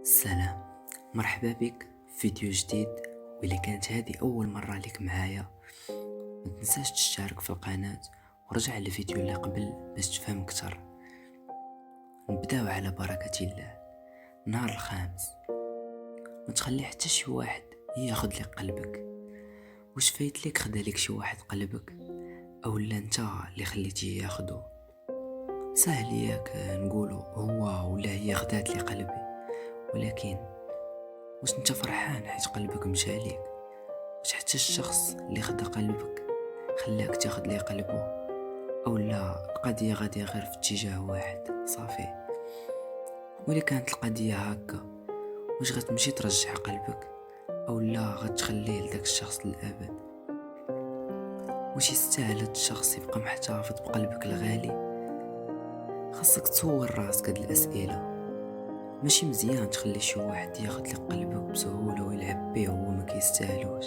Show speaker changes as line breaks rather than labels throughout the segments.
السلام، مرحبا بك في فيديو جديد. وإلا كانت هذه أول مرة لك معايا ما تنساش تشترك في القناة ورجع للفيديو اللي قبل باش تفهم أكتر. نبداو على بركة الله. النهار الخامس، ما تخلي حتى شي واحد ياخد لك قلبك. واش فايت لك خدا لك شي واحد قلبك أولا انت اللي خليتيه ياخدو؟ سهل ياك نقولو هو ولا هي خدات لي قلبي، ولكن واش انت فرحان حيت قلبك مشى ليك؟ واش حتى الشخص اللي خدا قلبك خلاك تاخد ليه قلبه، او لا القضيه غاديه غير في اتجاه واحد صافي؟ ولا كانت القضيه هكا، واش غتمشي ترجع قلبك او لا غتخليه لداك الشخص للابد؟ واش يستاهل هاد الشخص يبقى محتفظ بقلبك الغالي؟ خاصك تسول راسك هاد الاسئله. ماشي مزيان تخلي شي واحد ياخد لك قلبك بسهوله ويلعب بيه وهو ما كيستاهلوش.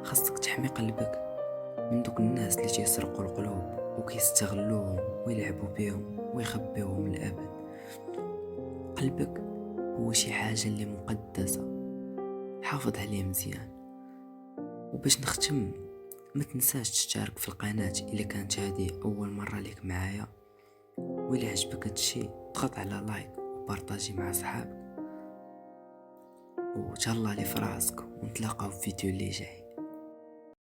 خاصك تحمي قلبك من دوك الناس اللي تيسرقوا القلوب وكيستغلوهم ويلعبوا بيهم ويخبيوهم للابد. قلبك هو شي حاجه اللي مقدسه، حافظ عليه مزيان. وباش نختم، ما تنساش تشترك في القناه الا كانت هذه اول مره ليك معايا، وإلا عجبك هادشي ضغط على لايك وبارطاجي مع صحابك، وتهلا لي فراسك ونتلاقاو في فيديو اللي جاي.